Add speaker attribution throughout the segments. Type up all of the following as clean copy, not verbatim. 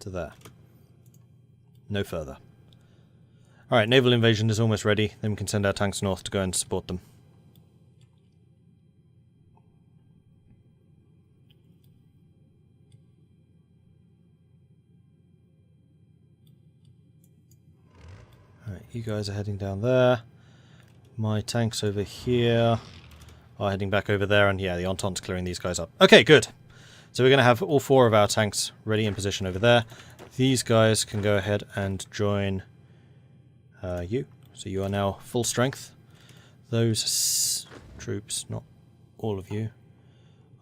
Speaker 1: to there. No further. Alright, naval invasion is almost ready. Then we can send our tanks north to go and support them. Alright, you guys are heading down there. My tanks over here are heading back over there, and yeah, the Entente's clearing these guys up. Okay, good. So we're going to have all 4 of our tanks ready in position over there. These guys can go ahead and join you. So you are now full strength. Those troops, not all of you,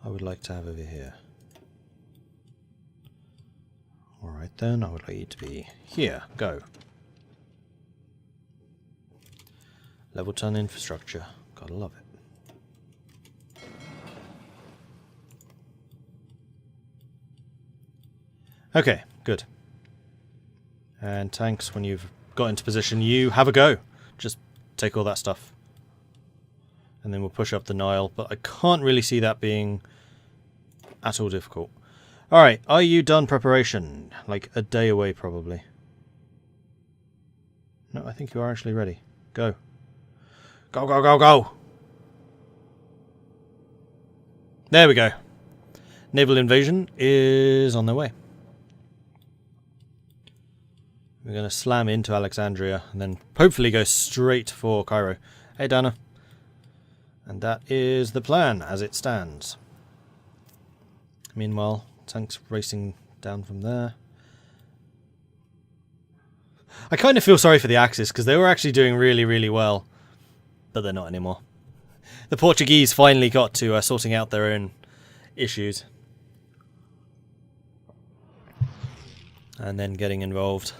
Speaker 1: I would like to have over here. Alright then, I would like you to be here. Go. Level 10 infrastructure. Gotta love it. Okay, good. And tanks, when you've got into position, you have a go. Just take all that stuff. And then we'll push up the Nile, but I can't really see that being at all difficult. Alright, are you done preparation? Like a day away, probably. No, I think you are actually ready. Go. Go, go, go, go! There we go. Naval invasion is on their way. We're going to slam into Alexandria and then hopefully go straight for Cairo. Hey, Dana. And that is the plan as it stands. Meanwhile, tanks racing down from there. I kind of feel sorry for the Axis because they were actually doing really, really well. But they're not anymore. The Portuguese finally got to sorting out their own issues. And then getting involved.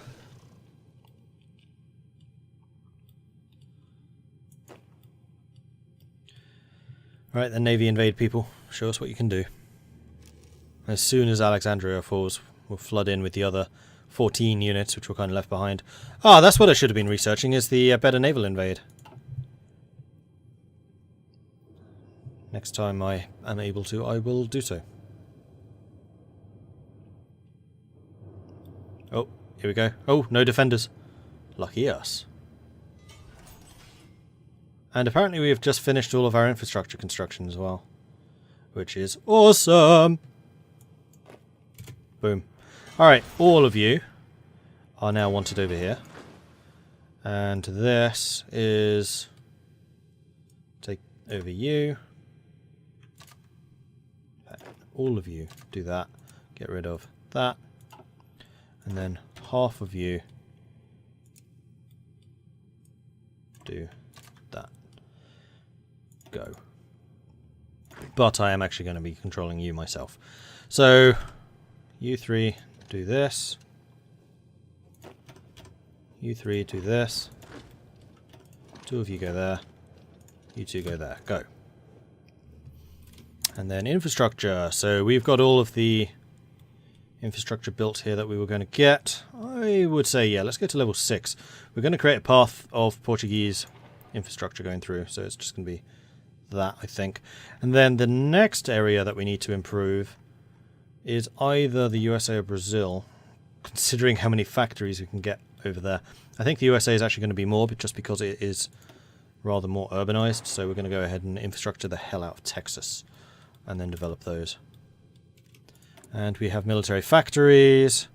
Speaker 1: Right, the Navy invade people. Show us what you can do. As soon as Alexandria falls, we'll flood in with the other 14 units which were kind of left behind. Ah, that's what I should have been researching, is the better naval invade. Next time I am able to, I will do so. Oh, here we go. Oh, no defenders. Lucky us. And apparently we have just finished all of our infrastructure construction as well. Which is awesome! Boom. Alright, all of you are now wanted over here. And this is... take over you. All of you do that. Get rid of that. And then half of you do that. Go. But I am actually going to be controlling you myself. So, you 3 do this. You 3 do this. 2 of you go there. You 2 go there. Go. And then infrastructure. So we've got all of the infrastructure built here that we were going to get. I would say, yeah, let's go to level 6. We're going to create a path of Portuguese infrastructure going through. So it's just going to be that, I think. And then the next area that we need to improve is either the USA or Brazil, considering how many factories we can get over there. I think the USA is actually going to be more, but just because it is rather more urbanized. So we're going to go ahead and infrastructure the hell out of Texas. And then develop those. And we have military factories,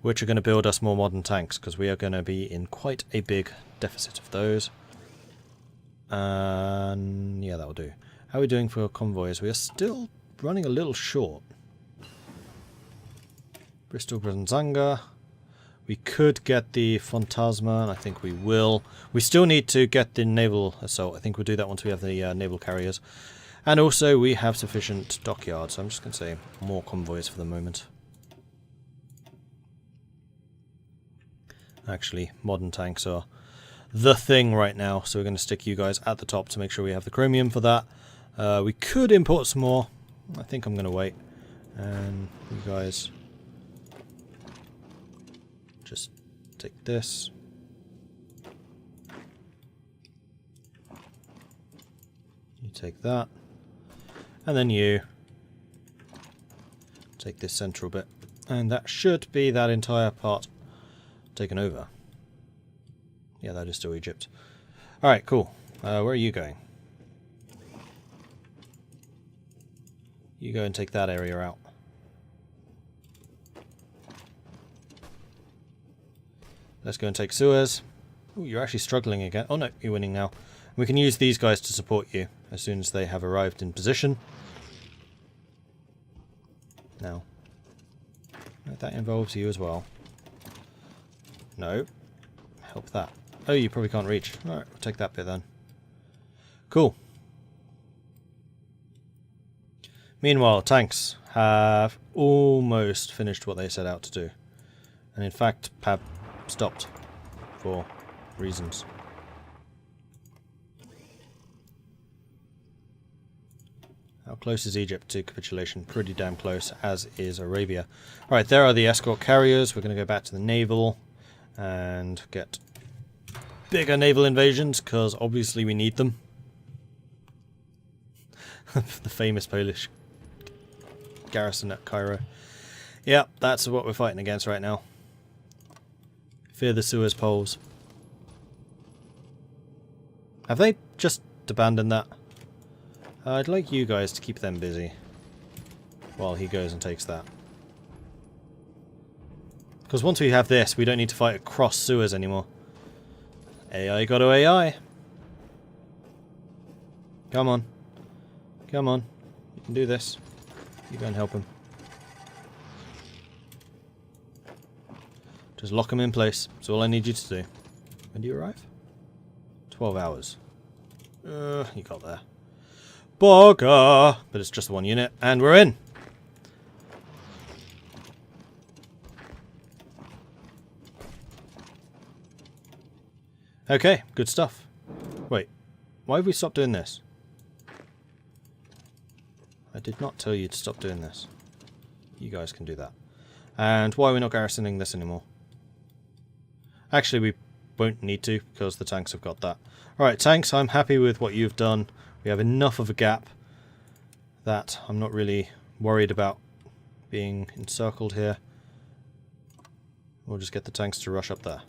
Speaker 1: which are going to build us more modern tanks, because we are going to be in quite a big deficit of those. And yeah, that'll do. How are we doing for convoys? We are still running a little short. Bristol Granzanga. We could get the Fantasma, and I think we will. We still need to get the naval assault. I think we'll do that once we have the naval carriers. And also we have sufficient dockyards, so I'm just going to say more convoys for the moment. Actually, modern tanks are the thing right now, so we're going to stick you guys at the top to make sure we have the chromium for that. We could import some more. I think I'm going to wait. And you guys just take this. You take that. And then you take this central bit. And that should be that entire part taken over. Yeah, that is still Egypt. Alright, cool. Where are you going? You go and take that area out. Let's go and take Suez. Ooh, you're actually struggling again. Oh no, you're winning now. We can use these guys to support you as soon as they have arrived in position. Now, that involves you as well. No. Help that. Oh, you probably can't reach. Alright, we'll take that bit then. Cool. Meanwhile, tanks have almost finished what they set out to do. And in fact, have stopped for reasons. How close is Egypt to capitulation? Pretty damn close, as is Arabia. Alright, there are the escort carriers. We're going to go back to the naval and get bigger naval invasions, because obviously we need them. The famous Polish garrison at Cairo. Yeah, that's what we're fighting against right now. Fear the Suez Poles. Have they just abandoned that? I'd like you guys to keep them busy while he goes and takes that. Because once we have this, we don't need to fight across Suez anymore. AI got to AI. Come on. Come on. You can do this. You go and help him. Just lock him in place. That's all I need you to do. When do you arrive? 12 hours. You got there. Bogger! But it's just one unit, and we're in! Okay, good stuff. Wait, why have we stopped doing this? I did not tell you to stop doing this. You guys can do that. And why are we not garrisoning this anymore? Actually, we won't need to, because the tanks have got that. Alright, tanks, I'm happy with what you've done. We have enough of a gap that I'm not really worried about being encircled here. We'll just get the tanks to rush up there.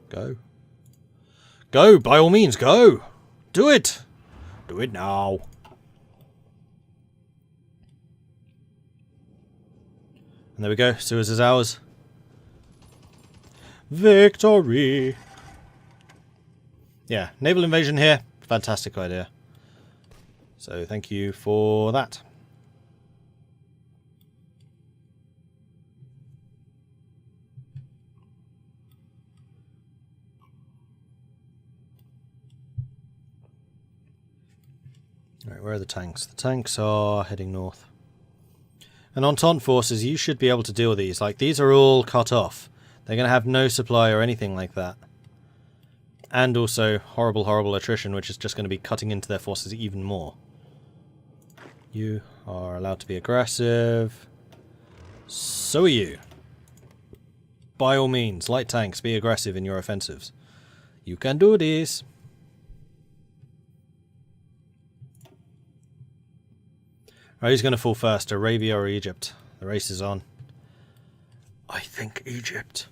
Speaker 1: Go. Go! By all means, go! Do it! Do it now! And there we go. Suez is ours. Victory! Yeah, naval invasion here. Fantastic idea. So thank you for that. Alright, where are the tanks? The tanks are heading north. And Entente forces, you should be able to deal with these. Like, these are all cut off. They're going to have no supply or anything like that. And also horrible, horrible attrition, which is just going to be cutting into their forces even more. You are allowed to be aggressive. So are you. By all means, light tanks, be aggressive in your offensives. You can do this. Right, who's going to fall first, Arabia or Egypt? The race is on. I think Egypt.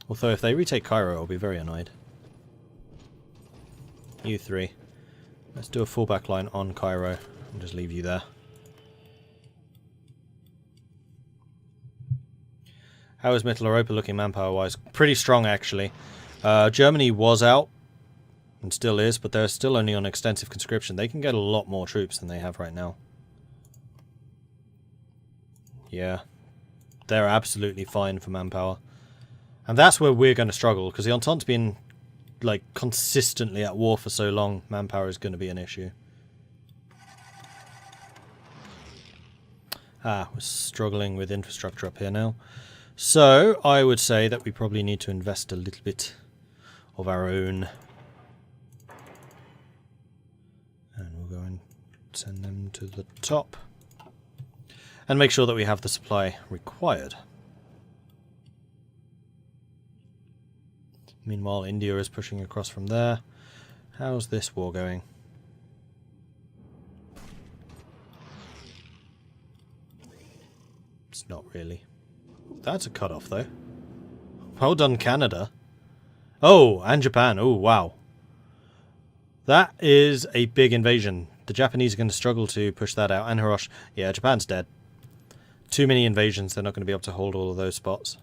Speaker 1: Although if they retake Cairo, I'll be very annoyed. You three. Let's do a fallback line on Cairo and just leave you there. How is Mittel Europa looking manpower-wise? Pretty strong, actually. Germany was out, and still is, but they're still only on extensive conscription. They can get a lot more troops than they have right now. Yeah. They're absolutely fine for manpower. And that's where we're going to struggle, because the Entente's been, like, consistently at war for so long, manpower is going to be an issue. We're struggling with infrastructure up here now. So, I would say that we probably need to invest a little bit of our own. And we'll go and send them to the top. And make sure that we have the supply required. Meanwhile, India is pushing across from there. How's this war going? not really. That's a cut-off, though. Well done, Canada. Oh, and Japan. Oh, wow. That is a big invasion. The Japanese are going to struggle to push that out. And Hiroshima. Yeah, Japan's dead. Too many invasions. They're not going to be able to hold all of those spots.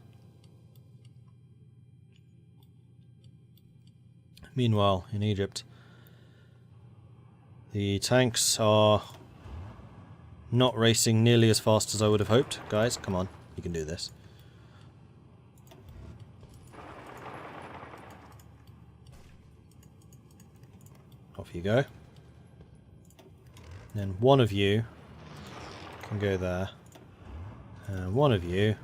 Speaker 1: Meanwhile, in Egypt, the tanks are not racing nearly as fast as I would have hoped. Guys, come on. You can do this. Off you go. Then one of you can go there. And one of you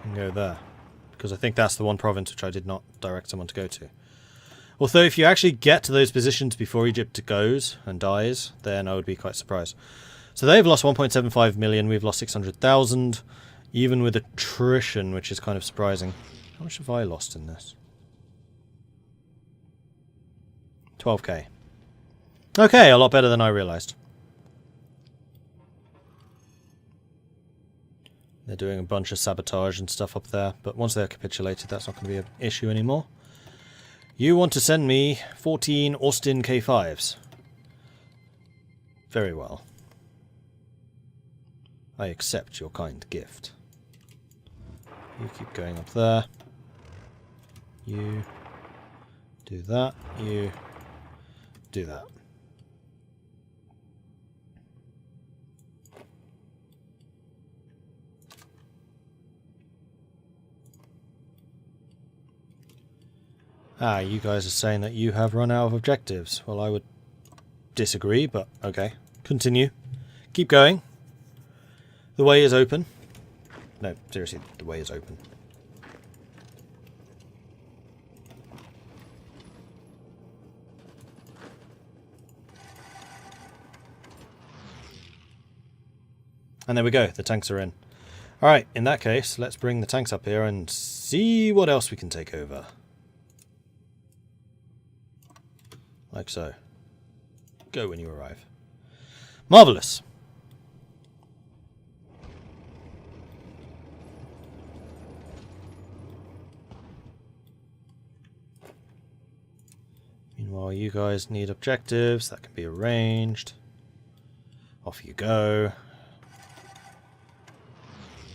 Speaker 1: can go there. Because I think that's the one province which I did not direct someone to go to. Although if you actually get to those positions before Egypt goes and dies, then I would be quite surprised. So they've lost 1.75 million, we've lost 600,000, even with attrition, which is kind of surprising. How much have I lost in this? 12k. Okay, a lot better than I realised. They're doing a bunch of sabotage and stuff up there, but once they're capitulated, that's not going to be an issue anymore. You want to send me 14 Austin K5s. Very well. I accept your kind gift. You keep going up there. You do that. You do that. Ah, you guys are saying that you have run out of objectives. Well, I would disagree, but okay. Continue. Keep going. The way is open. No, seriously, the way is open. And there we go, the tanks are in. Alright, in that case, let's bring the tanks up here and see what else we can take over. Like so. Go when you arrive. Marvellous! Meanwhile, you guys need objectives. That can be arranged. Off you go.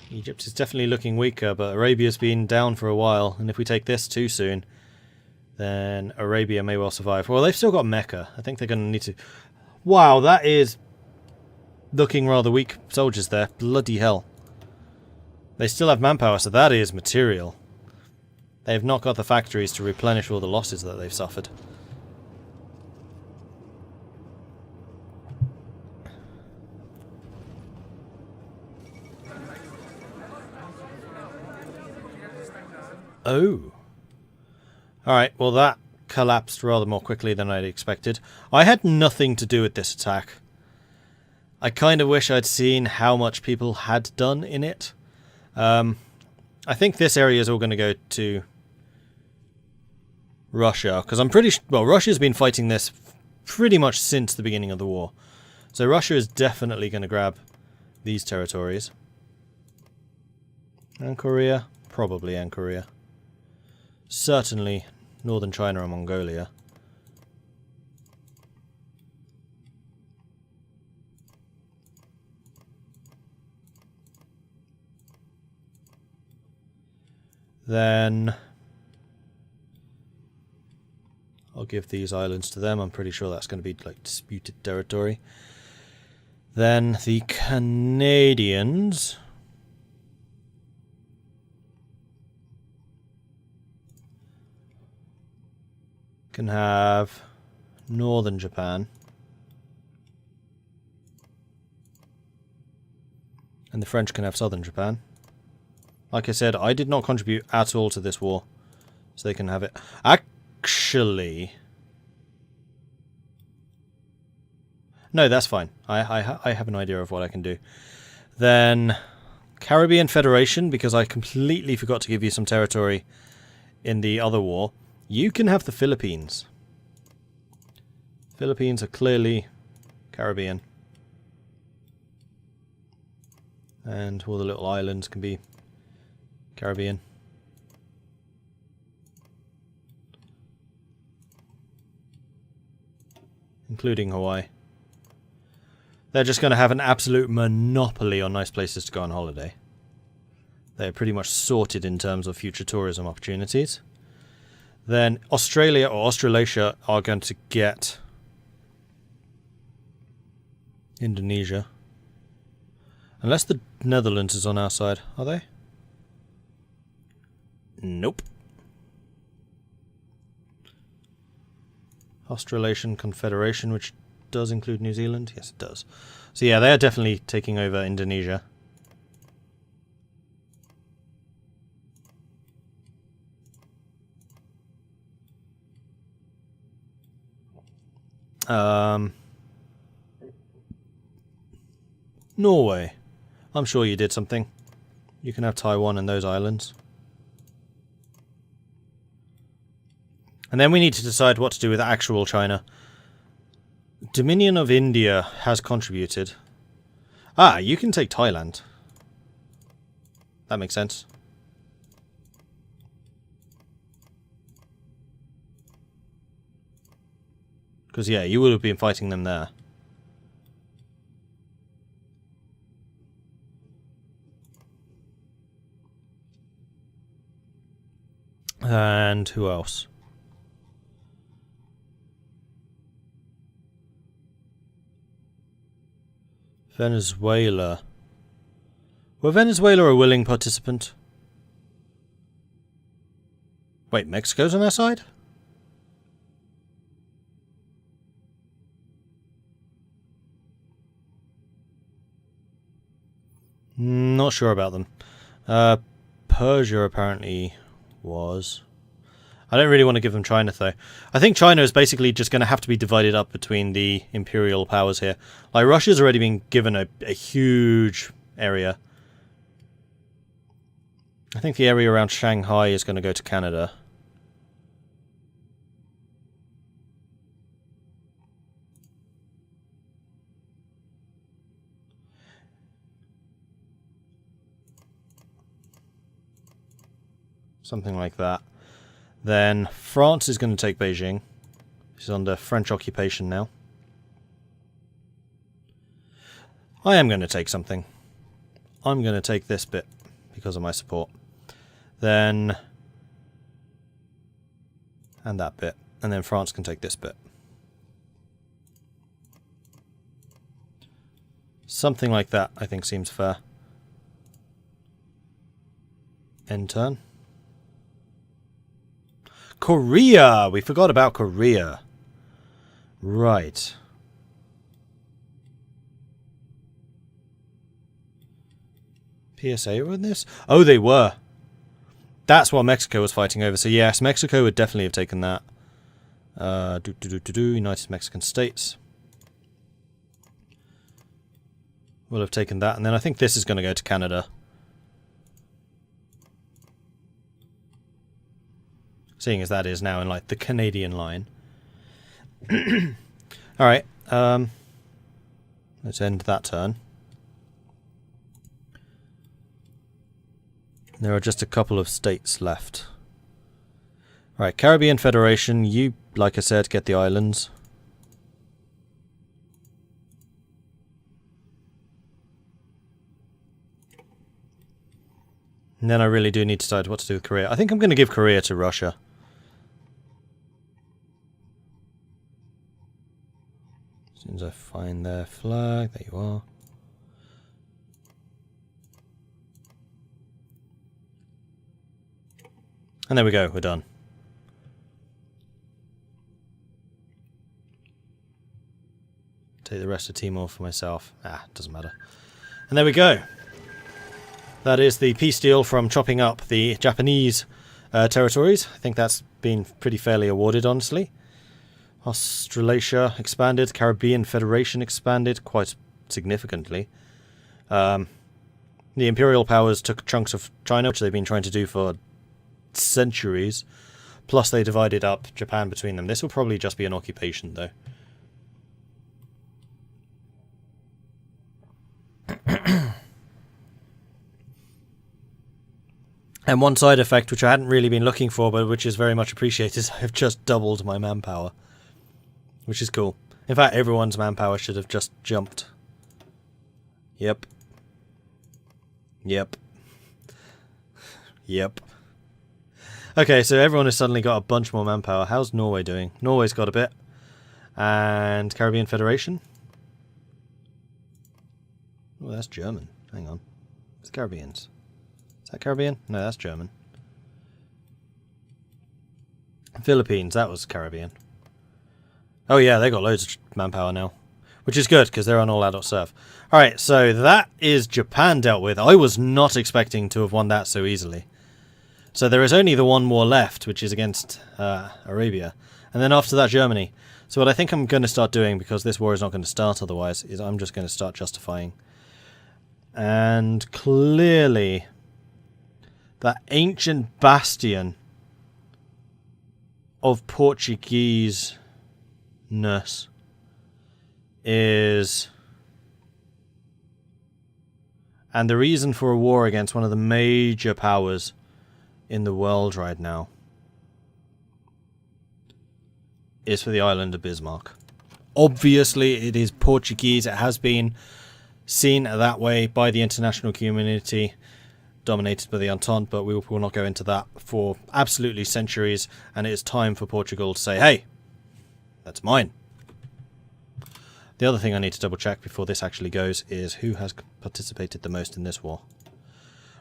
Speaker 1: Egypt is definitely looking weaker, but Arabia's been down for a while, and if we take this too soon, then Arabia may well survive. Well, they've still got Mecca. I think they're going to need to... Wow, that is looking rather weak soldiers there. Bloody hell. They still have manpower, so that is material. They have not got the factories to replenish all the losses that they've suffered. Oh. Alright, well that collapsed rather more quickly than I'd expected. I had nothing to do with this attack. I kind of wish I'd seen how much people had done in it. I think this area is all going to go to Russia, because I'm pretty sure... Well, Russia's been fighting this pretty much since the beginning of the war. So Russia is definitely going to grab these territories. And Korea? Probably and Korea. Certainly northern China and Mongolia. Then I'll give these islands to them. I'm pretty sure that's going to be like disputed territory. Then the Canadians can have northern Japan. And the French can have southern Japan. Like I said, I did not contribute at all to this war. So they can have it. Actually... No, that's fine. I have an idea of what I can do. Then Caribbean Federation, because I completely forgot to give you some territory in the other war. You can have the Philippines. Philippines are clearly Caribbean. And all the little islands can be Caribbean. Including Hawaii. They're just going to have an absolute monopoly on nice places to go on holiday. They're pretty much sorted in terms of future tourism opportunities. Then Australia or Australasia are going to get Indonesia. Unless the Netherlands is on our side, are they? Nope. Australasian Confederation, which does include New Zealand? Yes, it does. So yeah, they are definitely taking over Indonesia. Norway. I'm sure you did something. You can have Taiwan and those islands. And then we need to decide what to do with actual China. Dominion of India has contributed. Ah, you can take Thailand. That makes sense. Because, yeah, you would have been fighting them there. And who else? Venezuela. Were Venezuela a willing participant? Wait, Mexico's on our side? Not sure about them. Persia apparently was. I don't really want to give them China, though. I think China is basically just going to have to be divided up between the imperial powers here. Like, Russia's already been given a huge area. I think the area around Shanghai is going to go to Canada. Something like that. Then France is going to take Beijing. She's under French occupation now. I am going to take something. I'm going to take this bit because of my support. Then... and that bit. And then France can take this bit. Something like that, I think, seems fair. End turn. Korea! We forgot about Korea. Right. PSA were in this? Oh, they were. That's what Mexico was fighting over. So yes, Mexico would definitely have taken that. United Mexican States. We'll have taken that. And then I think this is going to go to Canada. Seeing as that is now in, like, the Canadian line. Alright, let's end that turn. There are just a couple of states left. Right, Caribbean Federation, you, like I said, get the islands. And then I really do need to decide what to do with Korea. I think I'm going to give Korea to Russia. As soon as I find their flag, there you are. And there we go, we're done. Take the rest of Timor for myself. Doesn't matter. And there we go. That is the peace deal from chopping up the Japanese territories. I think that's been pretty fairly awarded, honestly. Australasia expanded. Caribbean Federation expanded quite significantly. The imperial powers took chunks of China, which they've been trying to do for centuries. Plus they divided up Japan between them. This will probably just be an occupation, though. And one side effect, which I hadn't really been looking for, but which is very much appreciated, is I've just doubled my manpower. Which is cool. In fact, everyone's manpower should have just jumped. Yep. Yep. Yep. Okay, so everyone has suddenly got a bunch more manpower. How's Norway doing? Norway's got a bit. And Caribbean Federation? Oh, that's German. Hang on. It's Caribbeans. Is that Caribbean? No, that's German. Philippines, that was Caribbean. Oh yeah, they got loads of manpower now. Which is good, because they're on all-adult serve. Alright, so that is Japan dealt with. I was not expecting to have won that so easily. So there is only the one war left, which is against Arabia. And then after that, Germany. So what I think I'm going to start doing, because this war is not going to start otherwise, is I'm just going to start justifying. And clearly, that ancient bastion of Portuguese-ness is... and the reason for a war against one of the major powers in the world right now is for the island of Bismarck. Obviously, it is Portuguese. It has been seen that way by the international community, dominated by the Entente, but we will not go into that for absolutely centuries, and it is time for Portugal to say, hey, that's mine. The other thing I need to double check before this actually goes is who has participated the most in this war.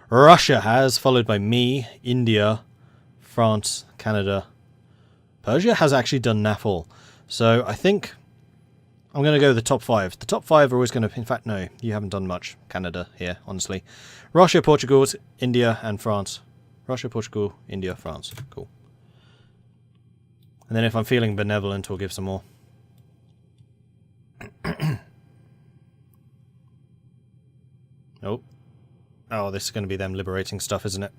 Speaker 1: Russia has, followed by me, India, France, Canada. Persia has actually done Naval. So I think I'm going to go with the top 5. The top 5 are always going to... in fact, no, you haven't done much. Canada here, honestly. Russia, Portugal, India, and France. Russia, Portugal, India, France. Cool. And then if I'm feeling benevolent, we'll give some more. Oh. Oh, this is going to be them liberating stuff, isn't it?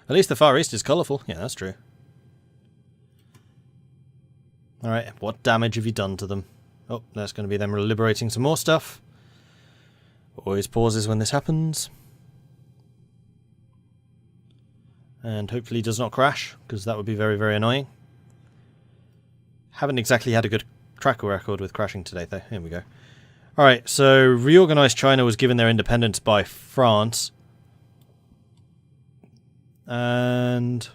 Speaker 1: At least the Far East is colourful. Yeah, that's true. Alright, what damage have you done to them? Oh, that's going to be them liberating some more stuff. Always pauses when this happens. And hopefully does not crash, because that would be very, very annoying. Haven't exactly had a good track record with crashing today, though. Here we go. Alright, so reorganized China was given their independence by France. And...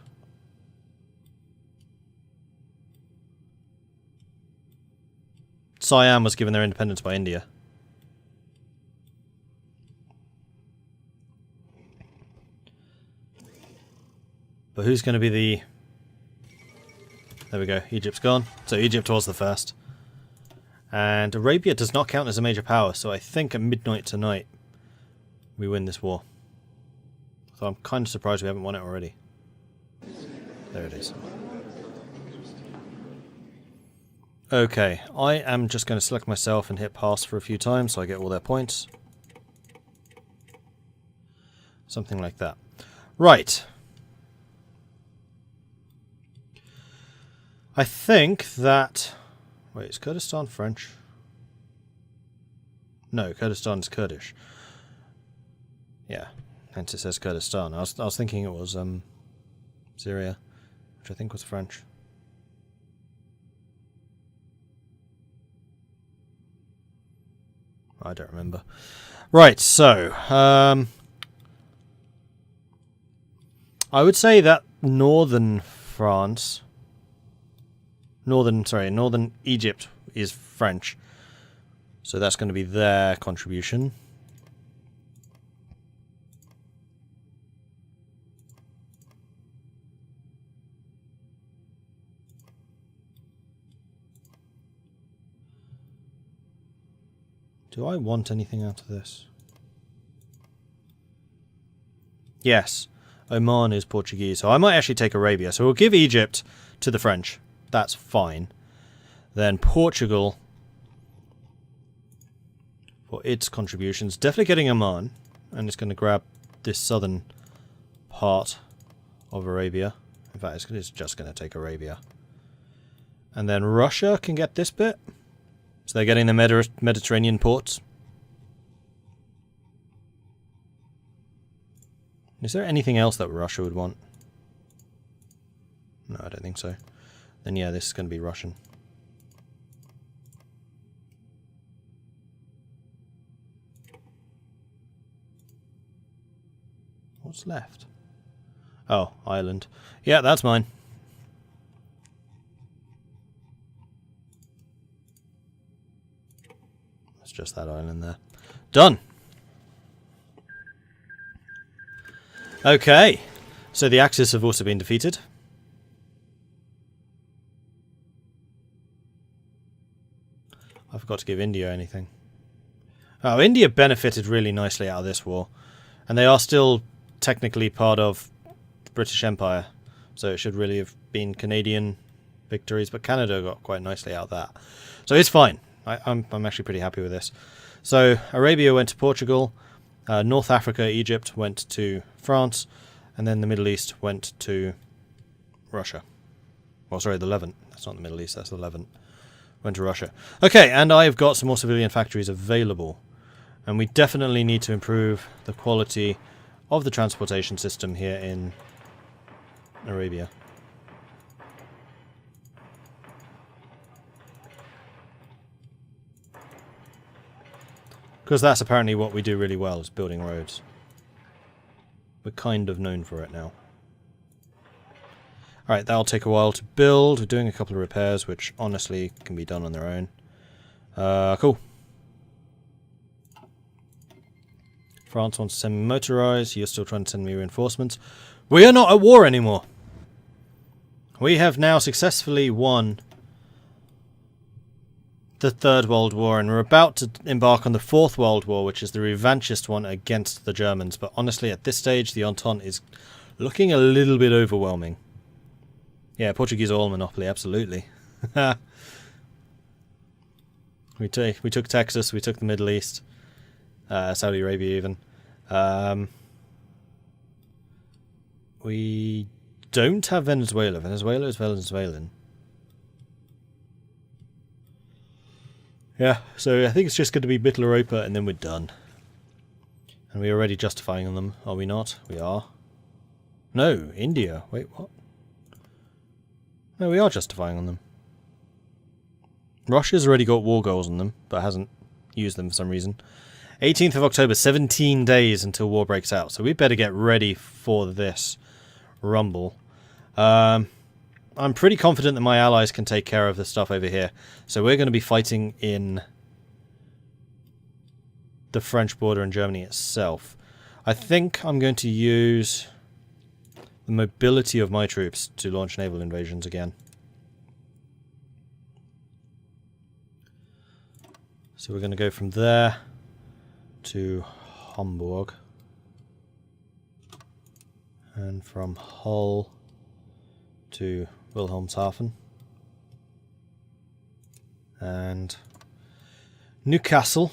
Speaker 1: Siam was given their independence by India. But who's going to be the... there we go, Egypt's gone. So Egypt was the first. And Arabia does not count as a major power, so I think at midnight tonight we win this war. So I'm kind of surprised we haven't won it already. There it is. Okay, I am just going to select myself and hit pass for a few times so I get all their points. Something like that. Right. I think that... wait, is Kurdistan French? No, Kurdistan is Kurdish. Yeah, hence it says Kurdistan. I was thinking it was Syria, which I think was French. I don't remember. Right, so I would say that northern France, northern Egypt is French. So that's going to be their contribution. Do I want anything out of this? Yes. Oman is Portuguese. So I might actually take Arabia. So we'll give Egypt to the French. That's fine. Then Portugal, for its contributions, definitely getting Oman. And it's going to grab this southern part of Arabia. In fact, it's just going to take Arabia. And then Russia can get this bit. So they're getting the Mediterranean ports. Is there anything else that Russia would want? No, I don't think so. Then yeah, this is going to be Russian. What's left? Oh, Ireland. Yeah, that's mine. It's just that island there. Done! Okay, so the Axis have also been defeated. I forgot to give India anything. Oh, India benefited really nicely out of this war. And they are still technically part of the British Empire. So it should really have been Canadian victories. But Canada got quite nicely out of that. So it's fine. I'm actually pretty happy with this. So Arabia went to Portugal. North Africa, Egypt went to France. And then the Middle East went to Russia. Well, sorry, the Levant. That's not the Middle East, that's the Levant. Went to Russia. Okay, and I've got some more civilian factories available. And we definitely need to improve the quality of the transportation system here in Arabia. Because that's apparently what we do really well, is building roads. We're kind of known for it now. Alright, that'll take a while to build. We're doing a couple of repairs, which honestly can be done on their own. Cool. France wants to send me motorized. You're still trying to send me reinforcements. We are not at war anymore. We have now successfully won the Third World War, and we're about to embark on the Fourth World War, which is the revanchist one against the Germans. But honestly, at this stage, the Entente is looking a little bit overwhelming. Yeah, Portuguese oil monopoly, absolutely. We took Texas, we took the Middle East, Saudi Arabia even. We don't have Venezuela. Venezuela is Venezuelan. Yeah, so I think it's just going to be Mitteleuropa and then we're done. And we're already justifying on them, are we not? We are. No, India. Wait, what? No, we are justifying on them. Russia's already got war goals on them, but hasn't used them for some reason. 18th of October, 17 days until war breaks out. So we better get ready for this rumble. I'm pretty confident that my allies can take care of the stuff over here. So we're going to be fighting in the French border and Germany itself. I think I'm going to use the mobility of my troops to launch naval invasions again. So we're going to go from there to Hamburg. And from Hull to Wilhelmshaven. And Newcastle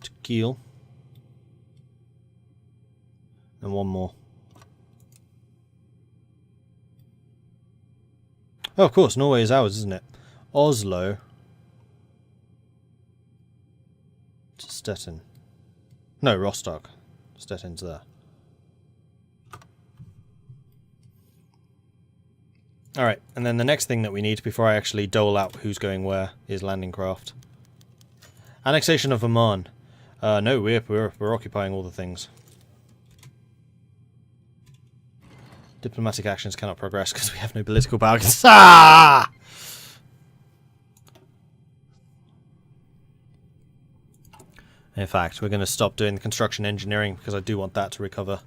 Speaker 1: to Kiel. And one more. Oh, of course, Norway is ours, isn't it? Oslo to Stettin. No, Rostock. Stettin's there. Alright, and then the next thing that we need before I actually dole out who's going where is landing craft. Annexation of Oman. No, we're occupying all the things. Diplomatic actions cannot progress because we have no political power. Ah! In fact, we're going to stop doing the construction engineering because I do want that to recover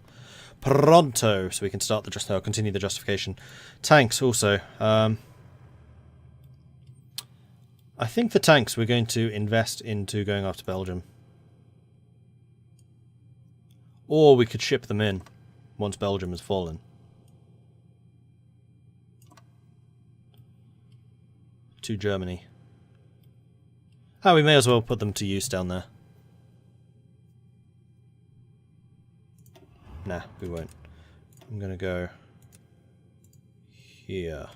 Speaker 1: pronto, so we can start the continue the justification. Tanks also. I think the tanks we're going to invest into going after Belgium, or we could ship them in once Belgium has fallen. To Germany. Oh, we may as well put them to use down there. Nah, we won't. I'm gonna go here.